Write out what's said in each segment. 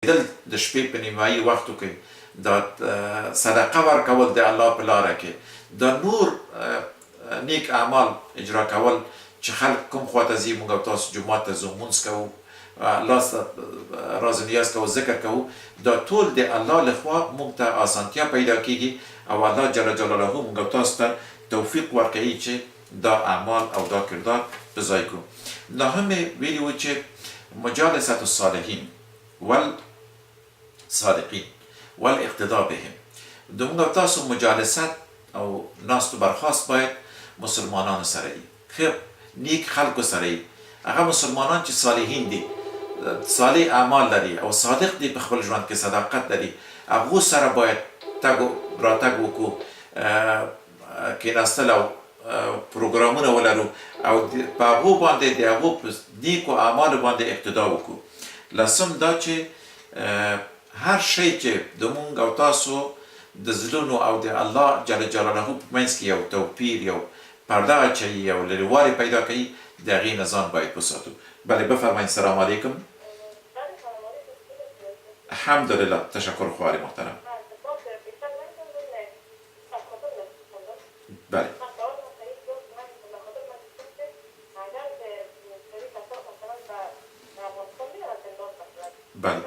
دل د شپې په نیمایي وختو کې دا صدقه ورکول د الله په لاره کې د نور نیک اعمال اجرا کول چې خلک کوم خواته ځي موږ او تاسو جومات ته ځو مونځ کوو الله راز نیاز کوو ذکر کوو دا ټول د الله لخوا موږ ته اسانتیا پیدا کیږي او الله جل جلاله موږ او تاسو ته توفیق ورکوي چې دا اعمال او دا کردار په ځای کړو. نهم ویلي و چې مجالسة الصالحین والصادقین والاقتداء بهم د موږ او تاسو مجالست او ناست و برخاست باید مسلمانان سره ای خیر نیک خلکو سره ای هغه مسلمانان چې صالحین دي صالح اعمال لري او صادق دي په خپل ژوند کې صداقت لري هغه سره باید تګ راتګ وکړو کېناستل او پروګرامونه ولرو او په هغو باندې د هغو په نیکو اعمالو باندې اقتدا وکړو. لسم دا چې هر شی چې د مونږ او تاسو د زړونو او د الله جل جلاله په منځ کې یو توپیر یو پرده اچوي یو لرېوالی پیدا کوي د هغې نه ځان باید وساتو. بله بفرمایید. سلام علیکم. الحمدلله. تشکر خواري محترم. بله بله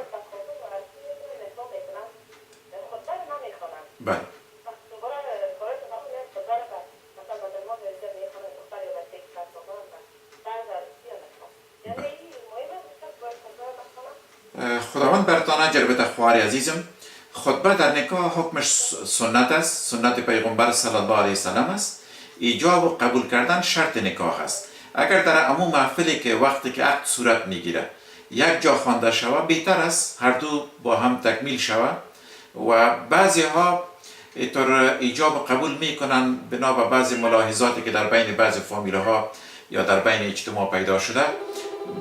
بله خداوند برتان اجر بده خواهر عزیزم. خطبه در نکاح حکمش سنت است، سنت پیغمبر صلی الله علیه وسلم است. ایجاب و قبول کردن شرط نکاح است. اگر در عموم محفلی که وقتی که عقد صورت میگیره یک جا خوانده شود بهتر است هر دو با هم تکمیل شود و بعضی ها اینطور ایجاب و قبول میکنن بنا به بعضی ملاحظاتی که در بین بعضی فامیل ها یا در بین اجتماع پیدا شده.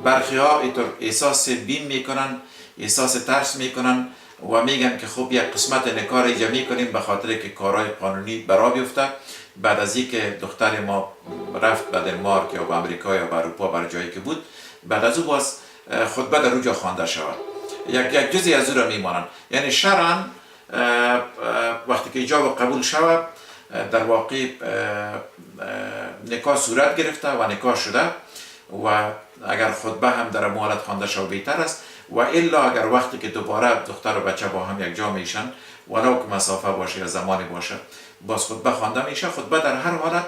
برخی ها اینطور احساس بیم میکنن، احساس ترس میکنن و میگن که خب یک قسمت نکاح ایجا میکنیم به خاطر که کارهای قانونی برا بیفته. بعد از اینکه دختر ما رفت به دنمارک یا به امریکا یا به اروپا بر جایی که بود بعد از او باز خطبه در اونجا خوانده شود یک جزی از او را میمانند. یعنی شرعاً وقتی که ایجاب و قبول شود در واقع نکاح صورت گرفته و نکاح شده و اگر خطبه هم در مهلت خوانده شود بهتر است و الا اگر وقتی که دوباره دختر و بچه با هم یک جا میشن ولو که مسافه باشه یا زمانی باشه باز خطبه خوانده میشه. خطبه در هر حالت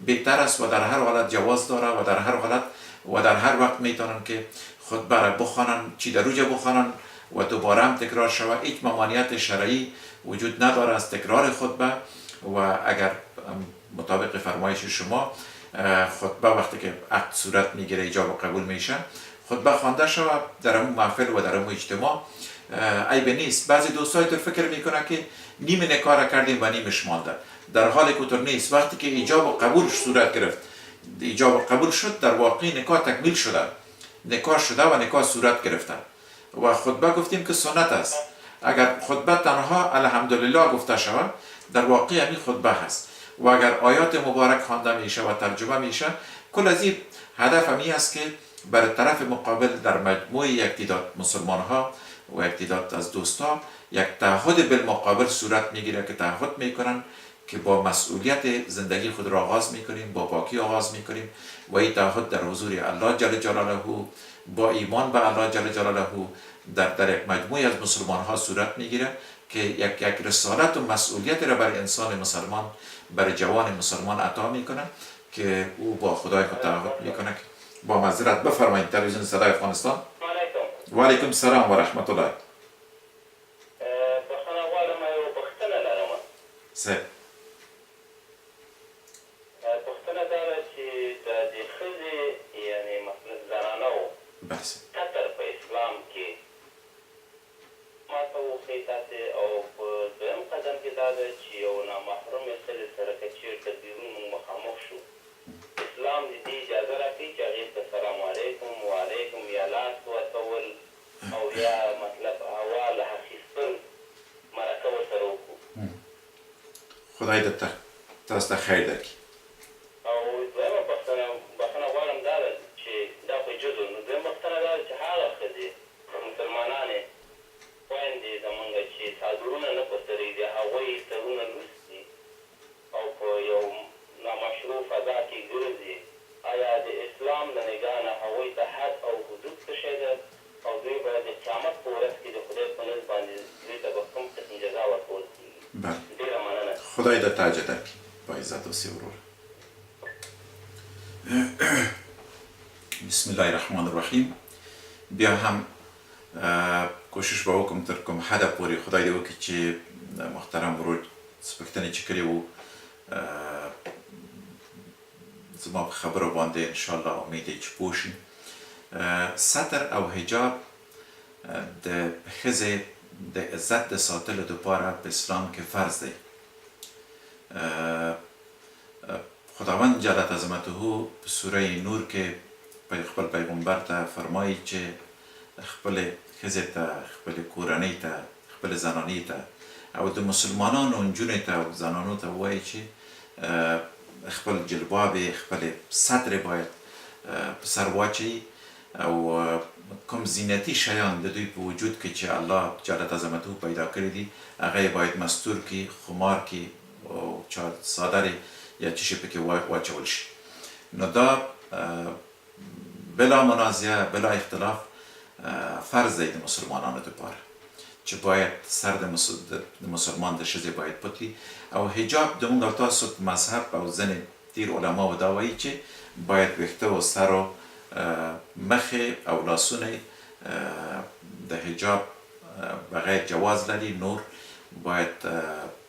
بهتر است و در هر حالت جواز داره و در هر حالت و در هر وقت میتونن که خطبه را بخوانن چی در اوجه بخوانن و دوباره هم تکرار شود. هیچ ممانعت شرعی وجود نداره از تکرار خطبه و اگر مطابق فرمایش شما خطبه وقتی که عقد صورت میگیره ایجاب و قبول میشه خطبه خوانده شود در اون محفل و در اون اجتماع عیب نیست. بعضی دوستای تو فکر میکنه که نیم نکاح را کردیم و نیمش مانده، در حالی که طور نیست. وقتی که ایجاب و قبول صورت گرفت ایجاب و قبول شد در واقع نکاح تکمیل شده، نکاح شده و نکاح صورت گرفته و خطبه گفتیم که سنت است. اگر خطبه تنها الحمدلله گفته شود در واقع همین خطبه هست و اگر آیات مبارک خوانده میشه و ترجمه میشه کل از این هدف همی است که بر طرف مقابل در مجموع یک تعداد مسلمان ها و یک تعداد از دوستا یک تعهد بالمقابل صورت میگیره که تعهد میکنن که با مسئولیت زندگی خود را آغاز میکنیم، با پاکی آغاز میکنیم و این تعهد در حضور الله جل جلاله با ایمان به الله جل جلاله در یک مجموعی از مسلمان ها صورت میگیره که یک رسالت و مسئولیت را بر انسان مسلمان بر جوان مسلمان عطا میکنه که او با خدای خود تعهد میکنه. با معذرت بفرمایید. تلویزیون صدای افغانستان. و علیکم السلام و رحمت الله. سه پښتنه دا ده چې د دې ښځې یعنې مثلا زنانه و قطر په اسلام کې ما ته وښیي تاسې او په دویم قدم کې دا ده چې یو نامحرمې ښځې سره که چېرته بیرون موږ مخامخ شو اسلام د دې اجازه راکوي چې هغې ته سلام علیکم وعلیکم یا لاس ورکول او یا مطلب هوا له اخیستل مرکه ورسره وکړو. خدای تاسو ته خیر درکړي. او دویمه بخښنه غواړم دا ده چې دا خو جز نو دویمه بخښنه دا ده چې هغه ښځې مسلمانانې هغوی سرونه لوستي او په یو نامشروع فضا کې ګرځي، آیا د اسلام له نګاه نه هغوی ته حد او حدود څه شی ده او دوی به د قیامت په ورځ کې د خدای په نزد باندې دوی ته به کوم قسم جزا ورکول کېږي؟ ډېره مننه. خدای د تاج درکړي. با عزت اوسې ورور. بسم الله الرحمن الرحیم. بیا هم کوشش به وکړم تر کوم حده پورې خدای دې وکړي چې محترم ورور سپکتنې چې کړې وو زما په خبرو باندې انشاءالله امید دی چې پوه شي. ستر او حجاب د ښځې د عزت د ساتلو دپاره په اسلام کې فرض دی. خداوند جل عظمته په سوره نور کې خپل پیغمبر ته فرمایي چې خپلې ښځې ته، خپلې کورنۍ ته، خپلې زنانې ته او د مسلمانانو نجونې ته او زنانو ته ووایي چې خپل جلباب خپل ستر باید په سر واچوي او کوم زینتي شیان د دوی په وجود کې چې الله جل عظمته پیدا کړي دي هغه باید مستور کړي، خمار کړي او څادر یا څه شی پکې واچول شي. نو دا بلا منازعه بلا اختلاف فرض دی د مسلمانانو دپاره چې باید سر د مسلمان د ښځې باید پټ وي او حجاب د موږ او تاسو مذهب او ځینې ډېر علماو دا وایي چې باید ویښته و سر و مخې او لاسونه د حجاب بغیر جواز لري. نور باید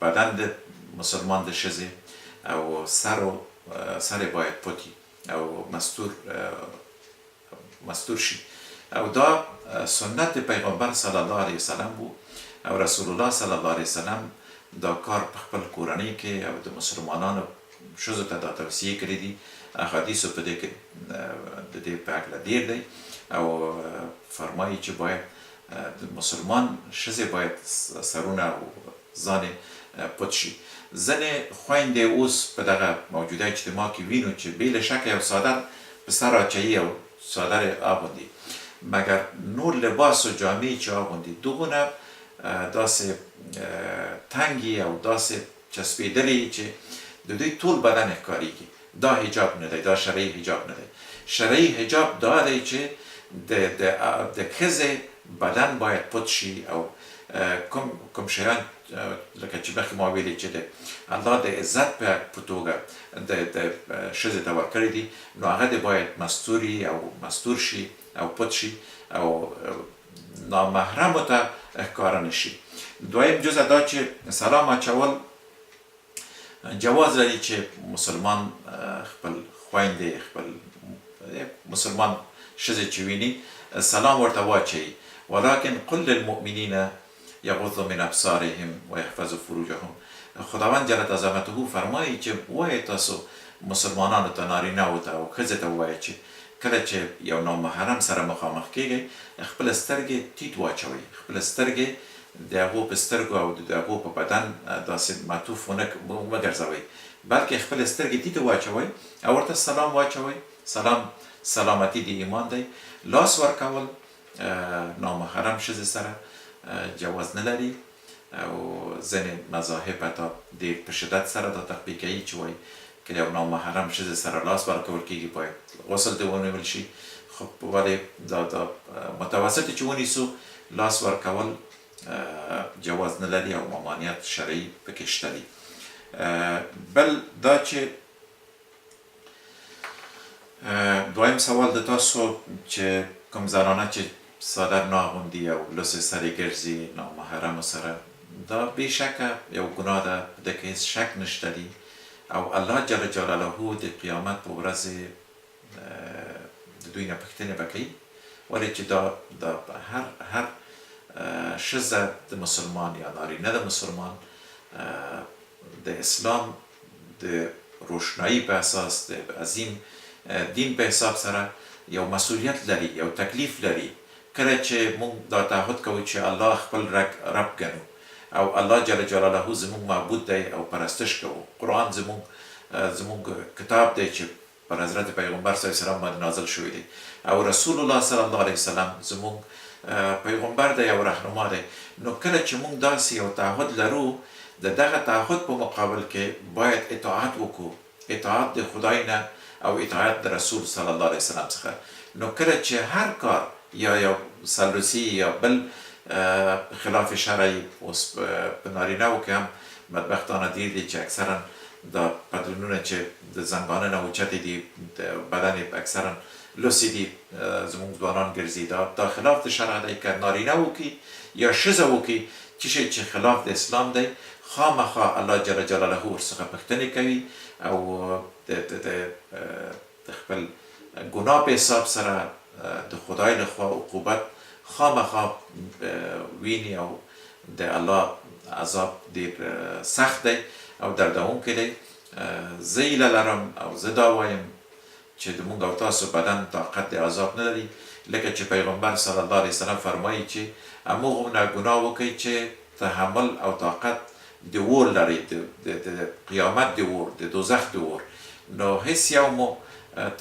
بدن د مسلمان د ښځې او سر باید پټ او مستور شي او دا سنت پیغمبر صلی الله علیه وسلم بو او رسول الله صلی الله علیه وسلم دا کار په خپل کورنۍ کې او د مسلمانانو ښځو ته دا توصیه کړې دي. احادیثو په دې کې د دې په هکله ډېر دی او فرمایي چې باید د مسلمان ښځې باید سرونه او ځانې پټ شي. ځینې خویندې اوس په دغه موجوده اجتماع کې وینو چې بې له شکه یو څادر په سر اچوي او څادر اغوندي، مګر نور لباس و جامې چې اغوندي دغونه داسې تنګي او داسې چسبېدلې چې د دوی ټول بدن ښکارېږي. دا حجاب نه دی، دا شرعي حجاب نه دی. شرعي حجاب دا دی چې د ښځې بدن باید پټ شي او کوم شیان لکه چې مخکې ما ویلي چې د الله د عزت په توګه د ښځې ته ورکړي دي نو هغه دې باید مستوري او مستور شي او پټ شي او نامحرمو ته ښکاره نه شي. دویم جزء دا چې سلام اچول جواز لري چې مسلمان خپل خویندې خپل مسلمان ښځې چې ویني سلام ورته واچوي. ولکن قل للمؤمنین یغضوا من ابصارهم ویحفظوا فروجهم. خداوند جل عظمته فرمایي چې وایي تاسو مسلمانانو ته، نارینه‌و ته او ښځې ته ووایي چې کله چې یو نامحرم سره مخامخ کیږئ خپل سترګې ټیټ واچوئ، خپل سترګې د هغو په سترګو او د هغو په بدن داسې معطوف مه ګرځوئ، بلکې خپل سترګې ټیټې واچوئ او ورته سلام واچوئ. سلام سلامتي د ایمان دی. لاس ورکول نامحرم ښځې سره جواز نه لري او ځینې مذاهب حتی ډېر په شدت سره دا تطبیق کوي چې وایي که یو نامحرم ښځې سره لاس ورکول کېږي باید غسل دې ونیول شي. خب ولې دا متوسط چې ونیسو لاس ورکول جواز نه لري او ممانعت شرعي پکې شته دي. بل دا چې دویم سوال د تاسو چې کوم زنانه چې څادر نه اغوندي او لوڅې سرې ګرځي نامحرمو سره، دا بېشکه یو ګناه ده، په دې کې هېڅ شک نشته دي او الله جل جلاله د قیامت په ورځ د دوی نه پوښتنې به کوي. ولې چې دا هر ښځه د مسلمان یا نارینه د مسلمان د اسلام د روشنایي په اساس د عظیم دین په حساب سره یو مسؤلیت لري، یو تکلیف لري. کله چې موږ دا تعهد کوو چې الله خپل رب ګڼو او الله جل جلاله زموږ معبود دی او پرستش کوو، قرآن زموږ کتاب دی چې پر حضرت پیغمبر صلی الله علیه وسلم باندې نازل شوی دی او رسول الله صلی الله علیه وسلم زموږ پیغمبر دی او رهنما دی. نو کله چې موږ داسې یو تعهد لرو، د دغه تعهد په مقابل کې باید اطاعت وکړو، اطاعت د خدای نه او اطاعت د رسول صلی الله علیه وسلم څخه. نو کله چې هر کار یا یو سلوسی یا بل خلاف شرعی، اوس په نارینه‌و کې هم بدبختانه دیر دی چې اکثرا دا پتلونونه چې د زنګانه نه اوچتې دي، د بدن اکثرا لوسی دي، زموږ ځوانان ګرځي، دا خلاف د شرع دی. که نارینه وکړي یا ښځه وکړي چې شی چې خلاف د اسلام دی، خامخا الله جل جلاله ورڅخه پوښتنې کوي او د خپل ګناه په حساب سره د خدای لخوا عقوبت خامخا ویني او د الله عذاب ډېر سخت دی او دردونکی دی. زه هیله لرم او زه دا وایم چې د موږ او تاسو بدن طاقت د عذاب نه لري، لکه چې پیغمبر صلی الله علیه وسلم فرمایي چې همغومره ګناه وکړئ چې تحمل او طاقت د اور لري، د قیامت د اور، د دوزخ د اور. نو هیڅ یو مو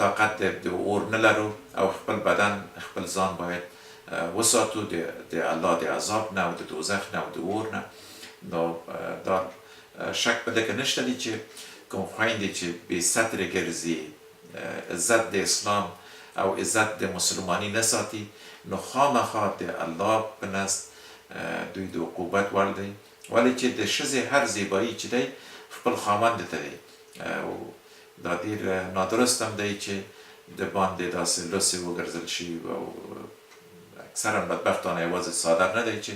طاقت د اور نه لرو او خپل بدن، خپل ځان باید وساتو د الله د عذاب نه او د دوزخ نه او د اور نه. نو دا شک په دې کې نشته دی چې کوم خویندې چې بې سترې ګرځي، عزت د اسلام او عزت د مسلمانی نه ساتي، نو خامخا د الله په نزد دوی د عقوبت وړ دی. ولې چې د ښځې هر زیبایی چې دی خپل خاوند ته دی، او دا ډېر نادرست هم دی چې د باندې داسې لوسې وګرځل شي. او اکثرا بدبختانه یوازې څادر نه دی چې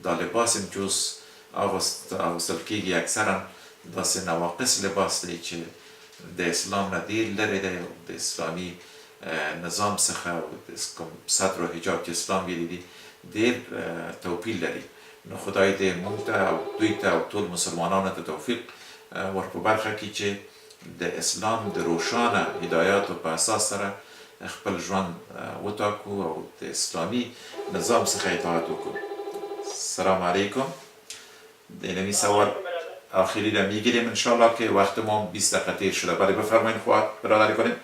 دا لباس هم چې اوس اغوستل کېږي، اکثرا داسې نواقص لباس دی چې د اسلام نه ډېر لرې دی او د اسلامي نظام څخه او د کوم ستر او حجاب چې اسلام ویلي دي ډېر توپیر لري. نو خدای دې موږ ته او دوی ته او ټول مسلمانانو ته توفیق ور په برخه کړي چې د اسلام د روښانه هدایاتو په اساس سره خپل ژوند وټاکو او د اسلامي نظام څخه اطاعت وکړو. السلام علیکم. د نمی سوال آخری را میگیریم انشاءالله که وقت ما 20 دقیقه تیر شده. بله بفرمایید برادری کنیم.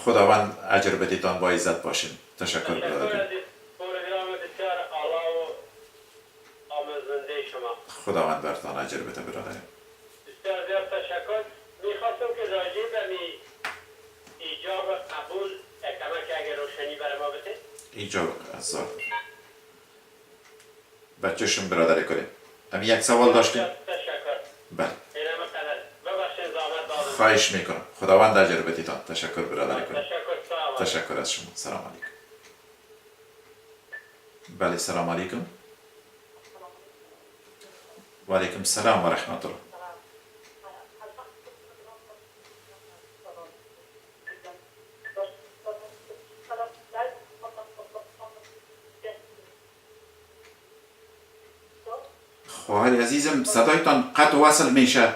خداوند اجر بدیتان با عزت باشین. تشکر برادری. خداوند برتان اجر بده برادری. بسیار زیاد تشکر. میخواستم که راجع به ایجاب قبول کمک اگر روشنی برای ما بده. ایجاب از بچه‌شون برادری کنیم. امی یک سوال داشتیم؟ تشکر. بله. ببخشید زحمت دادم. خواهش میکنم. خداوند اجر بدیتان. تشکر برادری کنیم. تشکر. تشکر از شما. سلام علیکم. بله سلام علیکم. و علیکم السلام و رحمت الله. خواهر عزیزم صدایتان قطع و وصل میشه.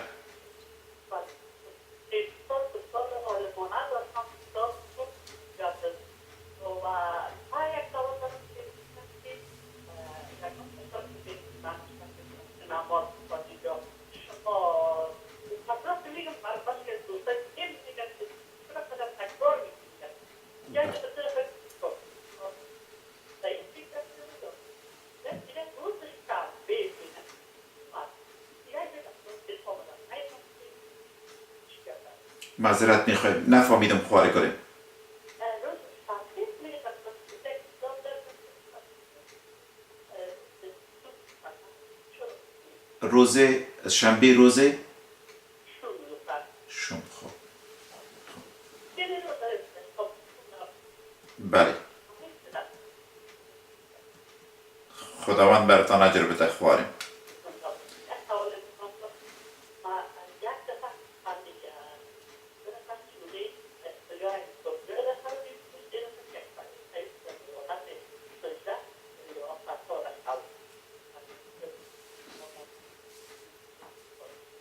معذرت میخوایم نفهمیدم خواهر کنیم. روزه شنبه روزه شنبه. خب بله خداوند برتان اجر بده خواریم.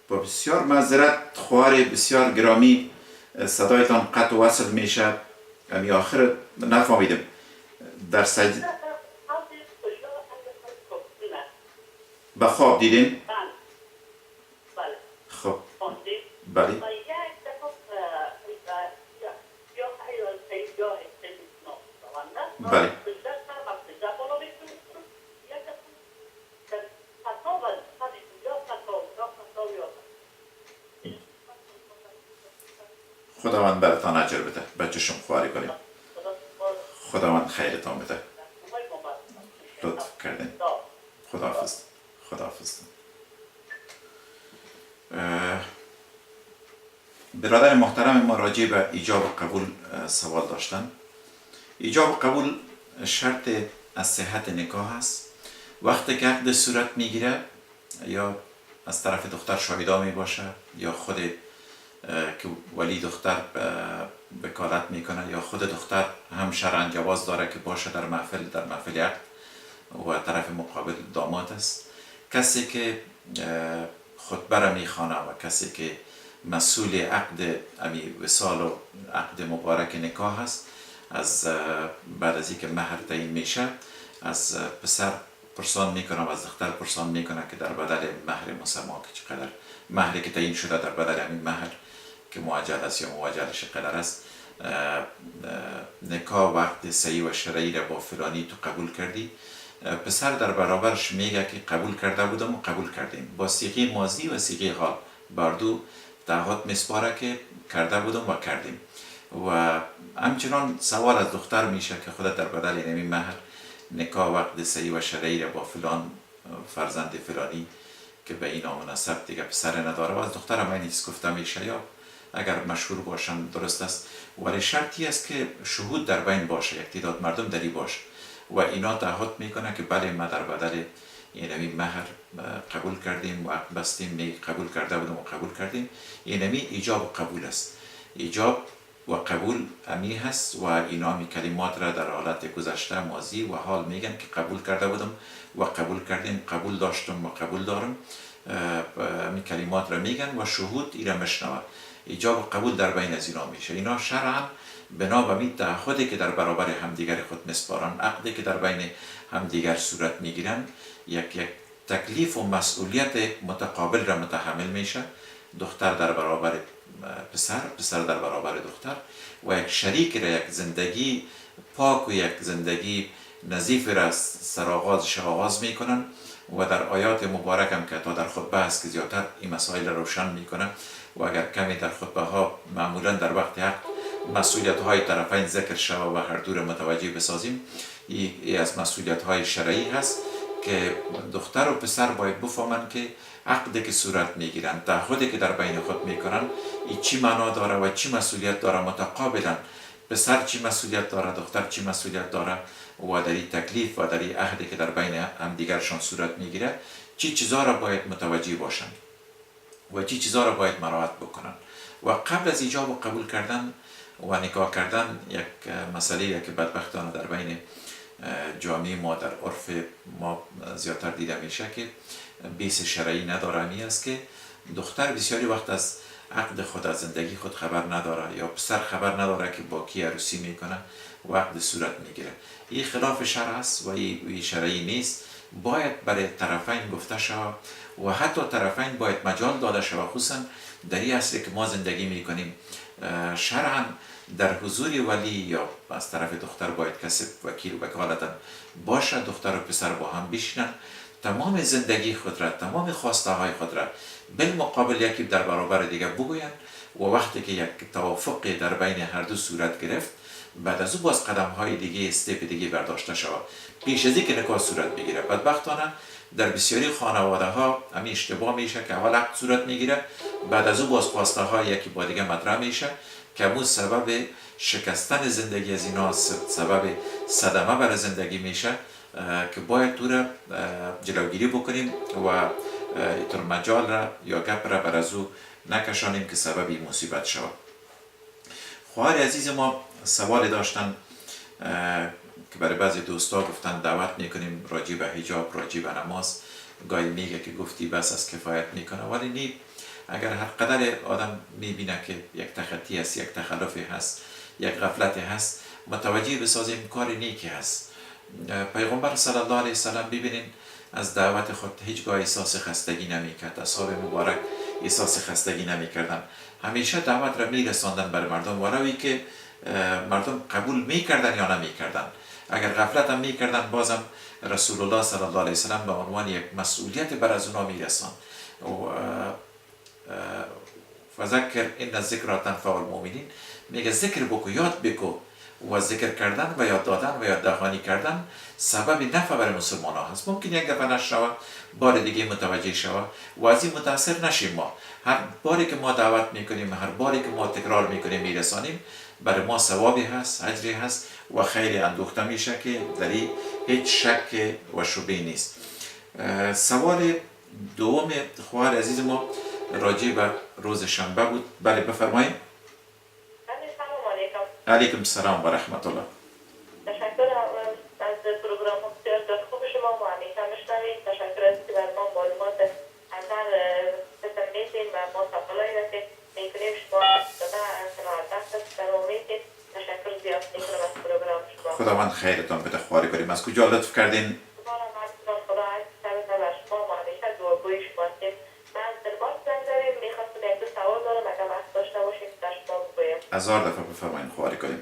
با بسیار معذرت خواهر بسیار گرامی صدایتان قطع و وصل میشه. امی آخر نفهمیدم. در سجده به خواب دیدین؟ خب بله بله خداوند براتان اجر بده. بچه شما خواری کنیم. خداوند خیرتان بده. لطف کردین. خداحافظ. خداحافظ. برادر محترم ما راجع به ایجاب و قبول سوال داشتن. ایجاب و قبول شرط از صحت نکاح است. وقتی که عقد صورت میگیره یا از طرف دختر شاهدا می باشه یا خود که ولی دختر وکالت میکنه یا خود دختر هم شرعاً جواز داره که باشه در محفل عقد و طرف مقابل داماد است. کسی که خطبه را میخوانه و کسی که مسئول عقد وصال و عقد مبارک نکاح است، از بعد از اینکه مهر تعیین میشه از پسر پرسان میکنه و از دختر پرسان میکنه که در بدل مهر مسما که چقدر مهری که تعیین شده در بدل همین مهر که معجل است یا مواجلش قدر است، نکاح و عقد صحیح و شرعی را با فلانی تو قبول کردی. پسر در برابرش میگه که قبول کرده بودم و قبول کردیم، با صیغه ماضی و صیغه حال بر دو تعهد میسپاره که کرده بودم و کردیم. و همچنان سوال از دختر میشه که خودت در بدل اینمی مهر نکاح و عقد صحیح و شرعی را با فلان فرزند فلانی که به این نامناسب دیگه پسر نداره و از دختر هم این چیز گفته میشه یا اگر مشهور باشن درست است، ولی شرطی است که شهود در بین باشه، یک تعداد مردم دری باشه و اینا تعهد میکنه که بله ما در بدل اینمی مهر قبول کردیم و عقد بستیم، قبول کرده بودیم و قبول کردیم. اینمی ایجاب و قبول است. ایجاب و قبول امی هست و اینا می کلمات را در حالت گذشته ماضی و حال میگن که قبول کرده بودم و قبول کردیم، قبول داشتم و قبول دارم. می کلمات را میگن و شهود اینا مشنوه. ایجاب و قبول در بین از اینا میشه. اینا شرعاً بنا به می تعهدی که در برابر همدیگر خود میسپارن، عقدی که در بین همدیگر صورت میگیرن، یک تکلیف و مسئولیت متقابل را متحمل میشه. دختر در برابر پسر در برابر دختر و یک شریک را، یک زندگی پاک و یک زندگی نظیف را سرآغازش آغاز میکنن و در آیات مبارک هم که تا در خطبه هست که زیادتر این مسائل روشن میکنه و اگر کمی در خطبه ها معمولا در وقت عقد مسئولیت های طرفین ذکر شود و هر دو را متوجه بسازیم. این از مسئولیت های شرعی هست که دختر و پسر باید بفهمن که عقدی که صورت میگیرن، تعهدی که در بین خود میکنن، این چی معنا داره و چی مسئولیت داره متقابلا. پسر چی مسئولیت داره، دختر چی مسئولیت داره و در این تکلیف و در این عهدی که در بین همدیگرشان صورت میگیره چی چیزا را باید متوجه باشن و چی چیزا را باید مراعات بکنن. و قبل از ایجاب و قبول کردن و نکاح کردن یک مسئله که بدبختانه در بین جامعه ما در عرف ما زیادتر دیده میشه که بیس شرعی نداره، می است که دختر بسیاری وقت از عقد خود، از زندگی خود خبر نداره یا پسر خبر نداره که با کی عروسی میکنه و عقد صورت میگیره. این خلاف شرع است و این شرعی نیست. باید برای طرفین گفته شود و حتی طرفین باید مجال داده شود، خصوصا در این عصری که ما زندگی میکنیم. شرعاً در حضور ولی یا از طرف دختر باید کسی وکیل و وکالت باشه، دختر و پسر با هم بشینن، تمام زندگی خود را، تمام خواسته های خود را بالمقابل یکی در برابر دیگه بگویند و وقتی که یک توافق در بین هر دو صورت گرفت، بعد از او باز قدم های دیگه استپ دیگه برداشته شود پیش از اینکه نکاح صورت بگیره. بدبختانه در بسیاری خانواده ها همین اشتباه میشه که اول عقد صورت میگیره، بعد از او باز خواسته های یکی با دیگه مطرح میشه که همون سبب شکستن زندگی از اینا، سبب صدمه برای زندگی میشه که باید تو را جلوگیری بکنیم و اینطور مجال را یا گپ را بر از او نکشانیم که سبب مصیبت شود. خواهر عزیز ما سوال داشتن که برای بعضی دوستا گفتن دعوت میکنیم راجع به حجاب، راجع به نماز. گاهی میگه که گفتی بس از کفایت میکنه، ولی نی. اگر هر قدر آدم میبینه که یک تخطی هست، یک تخلفی هست، یک غفلتی هست، متوجه بسازیم کار نیکی هست. پیغمبر صلی الله علیه وسلم ببینین از دعوت خود هیچگاه احساس خستگی نمیکرد. اصحاب مبارک احساس خستگی نمیکردن، همیشه دعوت را میرساندن بر مردم، ولوی که مردم قبول میکردن یا نمیکردن. اگر غفلت هم میکردن بازم رسول الله صلی الله علیه وسلم به عنوان یک مسئولیت بر از اونا میرساند. فذکر این الذکر تنفع المؤمنین، میگه ذکر بکو، یاد بکو، و ذکر کردن و یاد دادن و یاد دهانی کردن سبب نفع برای مسلمان ها هست. ممکن یک دفعه نشود، بار دیگه متوجه شود و از این متاثر نشیم. ما هر باری که ما دعوت میکنیم، هر باری که ما تکرار میکنیم میرسانیم، برای ما ثوابی هست، اجری هست و خیلی اندوخته میشه که در این هیچ شک و شبهه نیست. سوال دوم خواهر عزیز ما راجع به روز شنبه بود. بله بفرمایید. علیکم السلام و رحمت الله. تشکر از پروگرام بسیار خوب شما و همیشه میشنوید. تشکر از که بر ما معلومات از هر قسم میدین و ما سوالایی را که میکنیم شما داده قناعت بخش است در میدین. تشکر زیاد میکنم از پروگرام شما. خداوند خیرتان بده. خواهی کنیم از کجا لطف کردین؟ خدا عزیز بر شما و همیشه دعاگوی شما هستیم. من در باز زنگ داریم، میخواستم یک دو سوال دارم، اگر وقت داشته باشیم در شما بگویم. هزار دفعه بفرمایید. خواهی کنیم.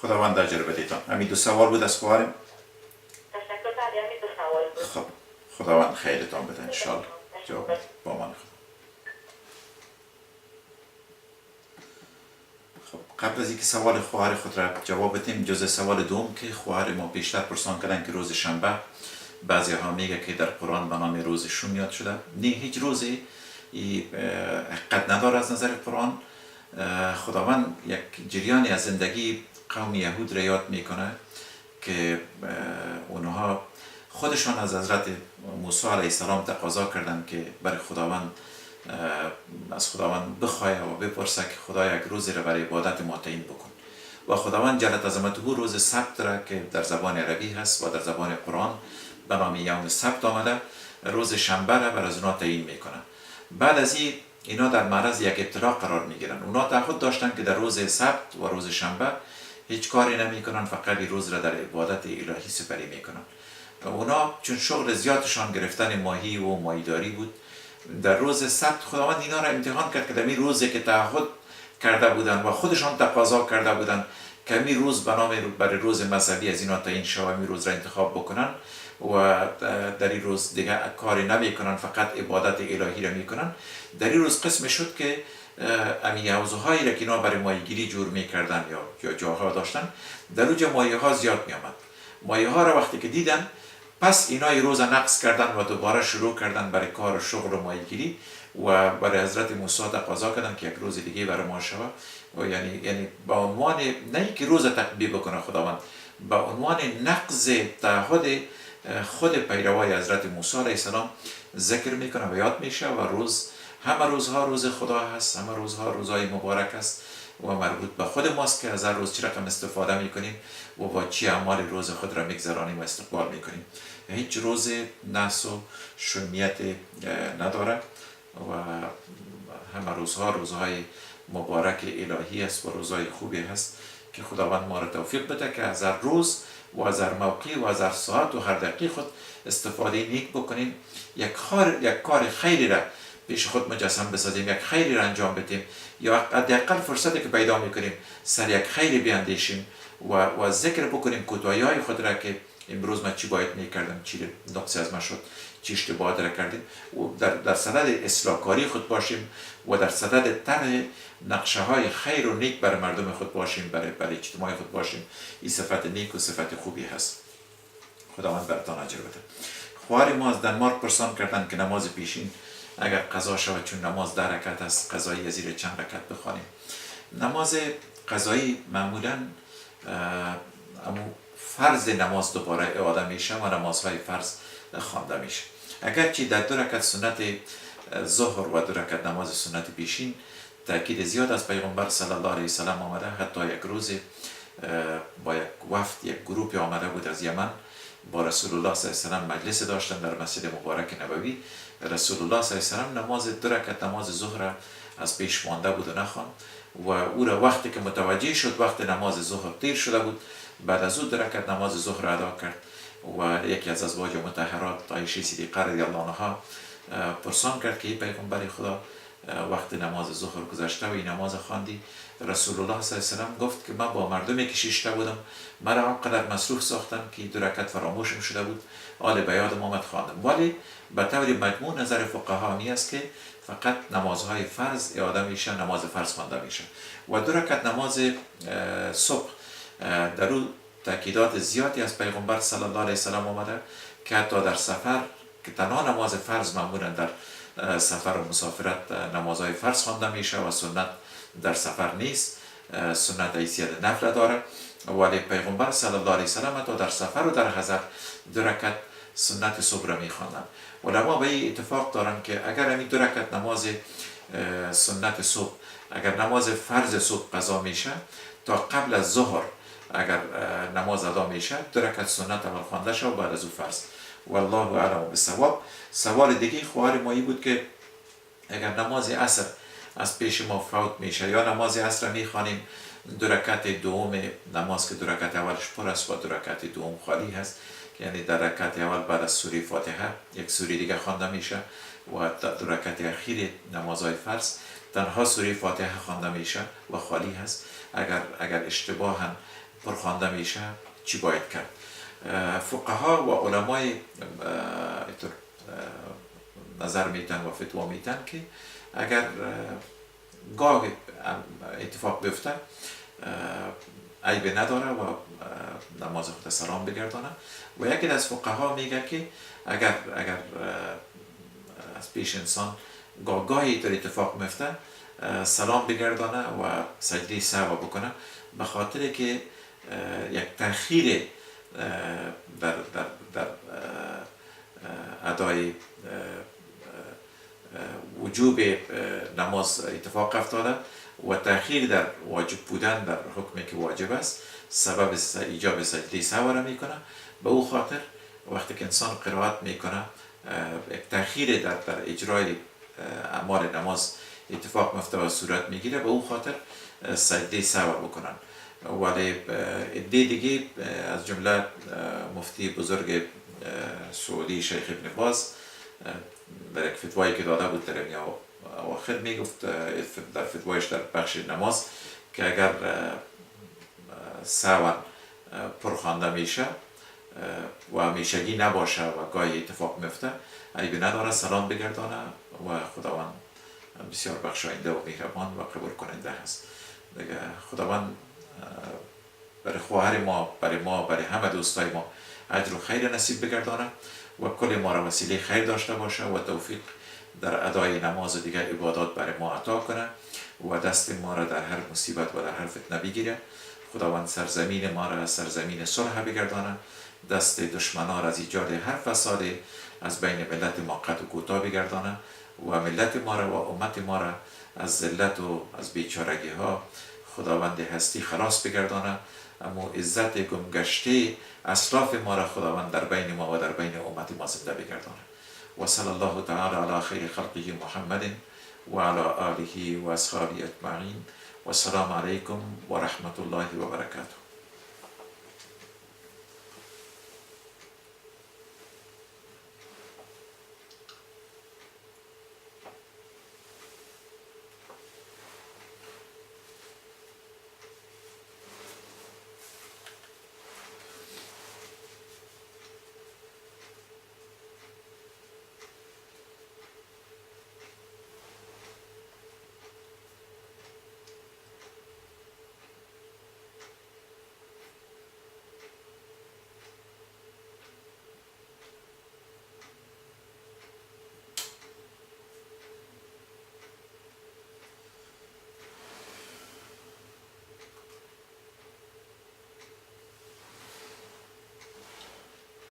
خداوند اجر بدهتان. همین دو سوال بود از خواهرم. تشکر تعالی. همین دو سوال بود. خب خداوند خیرتان بده ان شاء الله. جواب با من. خب قبل از اینکه سوال خواهر خود را جواب بدیم، جز سوال دوم که خواهر ما بیشتر پرسان کردن که روز شنبه بعضی ها میگه که در قرآن به نام روز شوم یاد شده. نه، هیچ روزی حقیقت نداره از نظر قرآن. خداوند یک جریانی از زندگی قوم یهود را یاد میکنه که اونها خودشان از حضرت موسی علیه السلام تقاضا کردند که برای خداوند از خداوند بخواه و بپرسه که خدا یک روزی را برای عبادت ما تعیین بکن. و خداوند جل عظمته روز سبت را که در زبان عربی هست و در زبان قرآن به نام یوم سبت آمده، روز شنبه را برای از اونها تعیین میکنه. بعد از این اینا در معرض یک ابتلا قرار میگیرن. اونا تعهد داشتن که در روز سبت و روز شنبه هیچ کاری نمیکنن، فقط این روز را در عبادت الهی سپری میکنن. اونا چون شغل زیادشان گرفتن ماهی و ماهیداری بود، در روز سبت خداوند اینا را امتحان کرد که در این روزی که تعهد کرده بودن و خودشان تقاضا کرده بودن که این روز به نام برای روز مذهبی از اینا تعیین شود، این روز را انتخاب بکنن و در این روز دیگه کاری نمیکنن، فقط عبادت الهی را میکنن. در این روز قسم شد که امی حوضهایی را که اینا برای ماهیگیری جور میکردن یا جاها داشتن، در اونجا ماهی ها زیاد میامد. ماهی ها را وقتی که دیدن، پس اینا این روز نقص کردن و دوباره شروع کردن برای کار و شغل و ماهیگیری و برای حضرت موسی تقاضا کردن که یک روز دیگه برای ما شود. و یعنی با عنوان نه که روز تقبیل بکنه خداوند، با عنوان نقض تعهد خود پیروای حضرت موسی علیه السلام ذکر میکنه و یاد میشه. و روز همه روزها روز خدا هست، همه روزها روزهای مبارک است و مربوط به خود ماست که از هر روز چی رقم استفاده میکنیم و با چی اعمال روز خود را میگذرانیم و استقبال میکنیم. هیچ روز نقص و شومیت نداره و همه روزها روزهای مبارک الهی است و روزهای خوبی هست که خداوند ما را توفیق بده که از هر روز و از هر موقع و از هر ساعت و هر دقیقه خود استفاده نیک بکنیم. یک کار خیری را پیش خود مجسم بسازیم، یک خیری را انجام بدیم، یا حداقل فرصتی که پیدا میکنیم سر یک خیری بیاندیشیم و ذکر بکنیم کوتاهی‌های خود را که امروز من چی باید میکردم، چی نقصی از من شد، چی اشتباهات را کردیم و در صدد اصلاح کاری خود باشیم و در صدد طرح نقشه های خیر و نیک برای مردم خود باشیم، برای اجتماع خود باشیم. این صفت نیک و صفت خوبی هست. خداوند براتان اجر بده. خواهر ما از دنمارک پرسان کردن که نماز پیشین اگر قضا شود، چون نماز 10 رکعت است، قضایی زیر چند رکعت بخوانیم؟ نماز قضایی معمولا فرض نماز دوباره اعاده میشه و نمازهای فرض خوانده میشه. اگرچه در 2 رکعت سنت ظهر و 2 رکعت نماز سنت پیشین تاکید زیاد از پیغمبر صلی الله علیه وسلم آمده. حتی یک روز با یک وفد، یک گروپی آمده بود از یمن، با رسول الله صلی الله علیه و مجلس داشتن در مسجد مبارک نبوی. رسول الله صلی الله علیه و نماز 2 رکعت نماز ظهر از پیش مانده بود و نخواند و او را وقتی که متوجه شد وقت نماز ظهر دیر شده بود، بعد از او 2 رکعت نماز ظهر ادا کرد و یکی از ازواج مطهرات عایشه صدیقه رضی الله عنها پرسان کرد که ای پیغمبر خدا، وقت نماز ظهر گذشته و این نماز خواندی؟ رسول الله صلی الله علیه و گفت که من با مردمی که شیشته بودم، مرا آنقدر مصروف ساختن که 2 رکعت فراموشم شده بود، حال به یادم آمد خواندم. ولی به طور مجموع نظر فقها می است که فقط نمازهای فرض اعاده میشه، نماز فرض خوانده میشه. و 2 رکعت نماز صبح در او تاکیدات زیادی از پیغمبر صلی الله علیه و سلم آمده که حتی در سفر که تنها نماز فرض معمولا در سفر و مسافرت نمازهای فرض خوانده میشه و سنت در سفر نیست، سنت حیثیت نفل داره، ولی پیغمبر صلی الله علیه و سلم تا در سفر و در حضر 2 رکعت سنت صبح را میخواندن. علما به این اتفاق دارن که اگر همین 2 رکعت نماز سنت صبح، اگر نماز فرض صبح قضا میشه، تا قبل از ظهر اگر نماز ادا میشه 2 رکعت سنت اول خوانده شد و بعد از او فرض. والله اعلم بالصواب. سوال دیگه خواهر ما بود که اگر نماز عصر از پیش ما فوت میشه یا نماز عصر میخوانیم 2 رکعت دوم نماز که 2 رکعت اولش پر است و 2 رکعت دوم خالی هست، یعنی در رکعت اول بعد از سوره فاتحه یک سوره دیگه خوانده میشه و در 2 رکعت اخیر نمازهای فرض تنها سوره فاتحه خوانده میشه و خالی هست. اگر اشتباها پر خوانده میشه چی باید کرد؟ فقها و علمای نظر میتن و فتوا میتن که اگر گاه اتفاق بیفته عیب نداره و نماز خود سلام بگردانه. و یکی از فقها میگه که اگر از پیش انسان گاهی اینطور اتفاق میفته سلام بگردانه و سجده سهو بکنه، به خاطر که یک تأخیر در ادای وجوب نماز اتفاق افتاده و تأخیر در واجب بودن در حکمی که واجب است سبب ایجاب سجده سهو را میکنه. به او خاطر وقتی که انسان قرائت میکنه یک تأخیر در اجرای اعمال نماز اتفاق میفته و صورت میگیره، به او خاطر سجده سهو بکنن. ولی دیگه از جمله مفتی بزرگ سعودی شیخ ابن باز در یک فتوایی که داده بود در اواخر میگفت در فتوایش در بخش نماز که اگر سهوا پرخوانده میشه و همیشگی نباشه و گاهی اتفاق میفته عیبی نداره سلام بگردانه و خداوند بسیار بخشاینده و مهربان و قبول کننده هست. دیگه خداوند برای خواهر ما، برای همه دوستای ما اجر و خیر نصیب بگردانه و کل ما را وسیله خیر داشته باشه و توفیق در ادای نماز و دیگر عبادات برای ما عطا کنه و دست ما را در هر مصیبت و در هر فتنه بگیره. خداوند سرزمین ما را سرزمین صلح بگردانه، دست دشمنان را از ایجاد هر فساد از بین ملت ما قطع و کوتاه بگردانه و ملت ما را و امت ما را از ذلت و از بیچارگی ها خداوند هستی خلاص بگردانه. اما عزت گمگشته اسلاف ما را خداوند در بین ما و در بین امت ما زنده بگردانه. و صلی الله تعالی علی خیر خلقه محمد و علی آله و اصحابه اجمعین و السلام علیکم و رحمت الله و برکاته.